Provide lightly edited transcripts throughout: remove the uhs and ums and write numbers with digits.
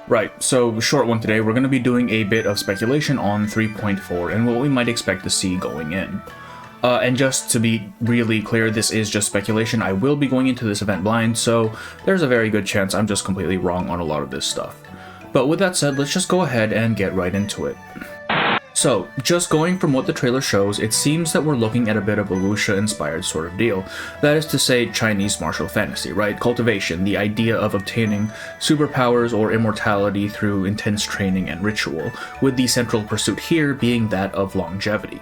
Right, so short one today, we're going to be doing a bit of speculation on 3.4 and what we might expect to see going in. And just to be really clear, this is just speculation. I will be going into this event blind, so there's a very good chance I'm just completely wrong on a lot of this stuff. But with that said, let's just go ahead and get right into it. So, just going from what the trailer shows, it seems that we're looking at a bit of a wuxia-inspired sort of deal. That is to say, Chinese martial fantasy, right? Cultivation, the idea of obtaining superpowers or immortality through intense training and ritual, with the central pursuit here being that of longevity.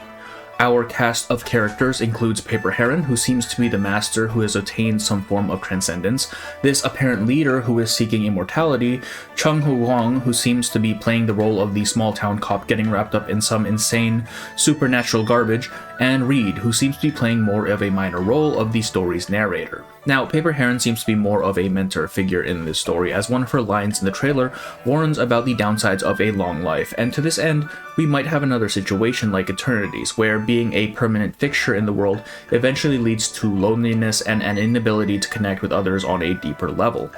Our cast of characters includes Paper Heron, who seems to be the master who has attained some form of transcendence, this apparent leader who is seeking immortality, Chung Hu Wong, who seems to be playing the role of the small-town cop getting wrapped up in some insane supernatural garbage, and Reed, who seems to be playing more of a minor role of the story's narrator. Now, Paper Heron seems to be more of a mentor figure in this story, as one of her lines in the trailer warns about the downsides of a long life, and to this end, we might have another situation like Eternity's, where being a permanent fixture in the world eventually leads to loneliness and an inability to connect with others on a deeper level.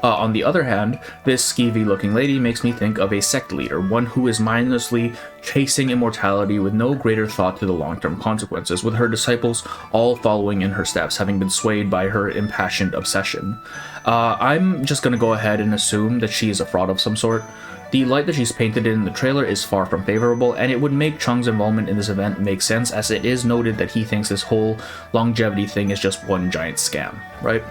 On the other hand, this skeevy-looking lady makes me think of a sect leader, one who is mindlessly chasing immortality with no greater thought to the long-term consequences, with her disciples all following in her steps, having been swayed by her impassioned obsession. I'm just gonna go ahead and assume that she is a fraud of some sort. The light that she's painted in the trailer is far from favorable, and it would make Chung's involvement in this event make sense, as it is noted that he thinks this whole longevity thing is just one giant scam, right?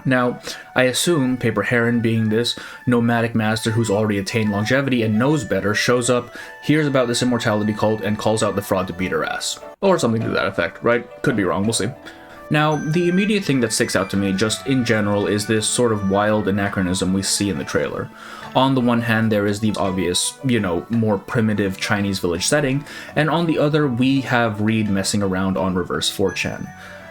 Now, I assume Paper Heron, being this nomadic master who's already attained longevity and knows better, shows up, hears about this immortality cult, and calls out the fraud to beat her ass. Or something to that effect, right? Could be wrong, we'll see. Now, the immediate thing that sticks out to me, just in general, is this sort of wild anachronism we see in the trailer. On the one hand, there is the obvious, more primitive Chinese village setting, and on the other, we have Reed messing around on reverse 4chan.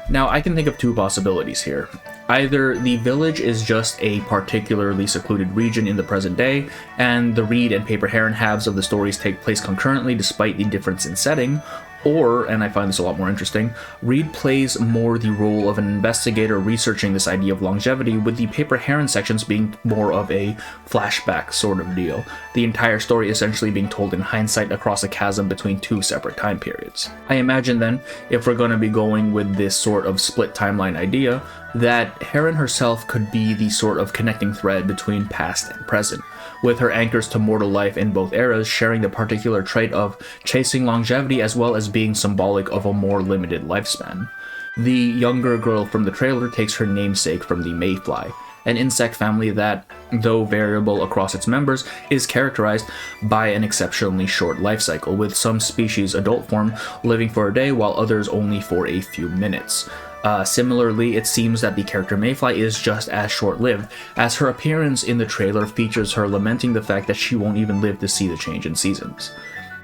Now, I can think of two possibilities here. Either the village is just a particularly secluded region in the present day, and the Reed and Paper Heron halves of the stories take place concurrently despite the difference in setting, or, and I find this a lot more interesting, Reed plays more the role of an investigator researching this idea of longevity, with the Paper Heron sections being more of a flashback sort of deal, the entire story essentially being told in hindsight across a chasm between two separate time periods. I imagine then, if we're going to be going with this sort of split timeline idea, that Heron herself could be the sort of connecting thread between past and present, with her anchors to mortal life in both eras sharing the particular trait of chasing longevity as well as being symbolic of a more limited lifespan. The younger girl from the trailer takes her namesake from the mayfly, an insect family that, though variable across its members, is characterized by an exceptionally short life cycle, with some species' adult form living for a day while others only for a few minutes. Similarly, it seems that the character Mayfly is just as short-lived, as her appearance in the trailer features her lamenting the fact that she won't even live to see the change in seasons.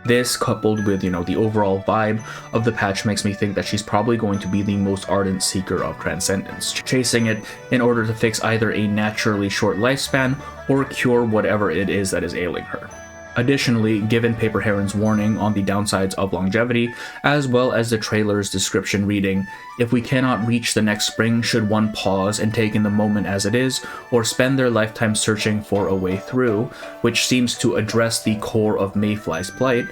This, coupled with, the overall vibe of the patch, makes me think that she's probably going to be the most ardent seeker of transcendence, chasing it in order to fix either a naturally short lifespan or cure whatever it is that is ailing her. Additionally, given Paper Heron's warning on the downsides of longevity, as well as the trailer's description reading, "If we cannot reach the next spring, should one pause and take in the moment as it is, or spend their lifetime searching for a way through," which seems to address the core of Mayfly's plight,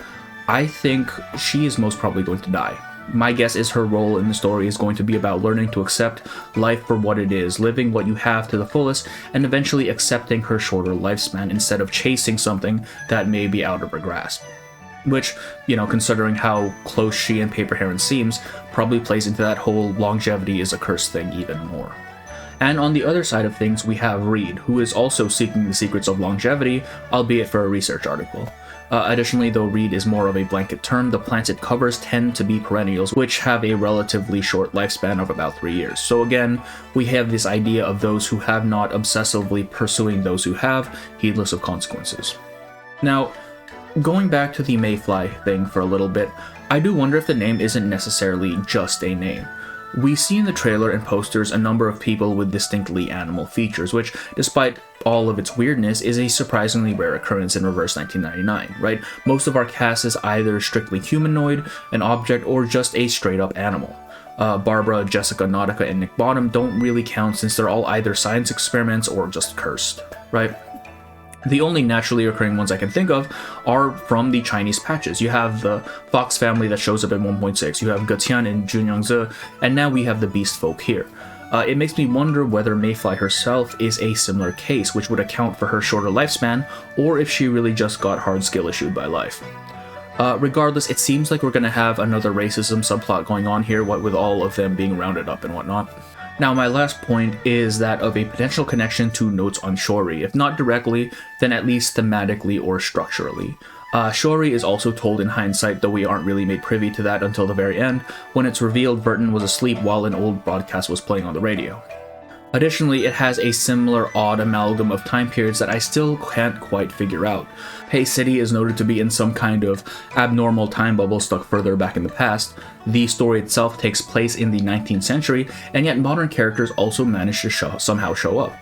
I think she is most probably going to die. My guess is her role in the story is going to be about learning to accept life for what it is, living what you have to the fullest, and eventually accepting her shorter lifespan instead of chasing something that may be out of her grasp. Which, considering how close she and Paper Heron seems, probably plays into that whole longevity is a curse thing even more. And on the other side of things, we have Reed, who is also seeking the secrets of longevity, albeit for a research article. Additionally, though Reed is more of a blanket term, the plants it covers tend to be perennials, which have a relatively short lifespan of about 3 years. So again, we have this idea of those who have not obsessively pursuing those who have, heedless of consequences. Now, going back to the Mayfly thing for a little bit, I do wonder if the name isn't necessarily just a name. We see in the trailer and posters a number of people with distinctly animal features, which, despite all of its weirdness, is a surprisingly rare occurrence in Reverse 1999, right? Most of our cast is either strictly humanoid, an object, or just a straight-up animal. Barbara, Jessica, Nautica, and Nick Bottom don't really count since they're all either science experiments or just cursed, right? The only naturally occurring ones I can think of are from the Chinese patches. You have the Fox family that shows up in 1.6, you have Getian and Junyangzi, and now we have the Beast Folk here. It makes me wonder whether Mayfly herself is a similar case, which would account for her shorter lifespan, or if she really just got hard skill issued by life. Regardless, it seems like we're going to have another racism subplot going on here, what with all of them being rounded up and whatnot. Now, my last point is that of a potential connection to Notes on Shori, if not directly, then at least thematically or structurally. Shori is also told in hindsight, though we aren't really made privy to that until the very end, when it's revealed Burton was asleep while an old broadcast was playing on the radio. Additionally, it has a similar odd amalgam of time periods that I still can't quite figure out. Pei City is noted to be in some kind of abnormal time bubble stuck further back in the past. The story itself takes place in the 19th century, and yet modern characters also manage to somehow show up.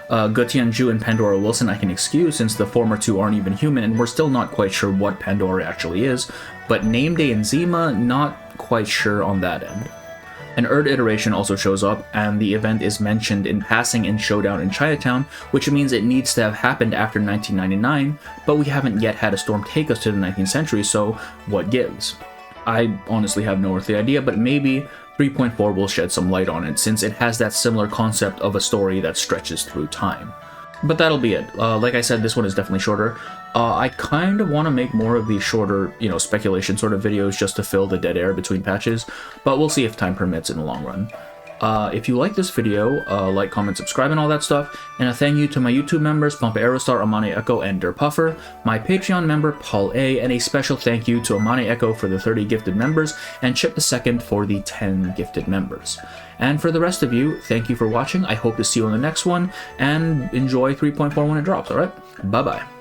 Ge Tianzhu and Pandora Wilson I can excuse, since the former two aren't even human and we're still not quite sure what Pandora actually is, but Nameday and Zima, not quite sure on that end. An Erd iteration also shows up, and the event is mentioned in passing in Showdown in Chinatown, which means it needs to have happened after 1999, but we haven't yet had a storm take us to the 19th century, so what gives? I honestly have no earthly idea, but maybe 3.4 will shed some light on it, since it has that similar concept of a story that stretches through time. But that'll be it. Like I said, this one is definitely shorter. I kind of want to make more of these shorter, speculation sort of videos just to fill the dead air between patches, but we'll see if time permits in the long run. If you like this video, like, comment, subscribe, and all that stuff, and a thank you to my YouTube members, Pump Aerostar, Amane Echo, and Puffer, my Patreon member, Paul A, and a special thank you to Amane Echo for the 30 gifted members, and Chip II for the 10 gifted members. And for the rest of you, thank you for watching, I hope to see you on the next one, and enjoy 3.4 when it drops, alright? Bye-bye.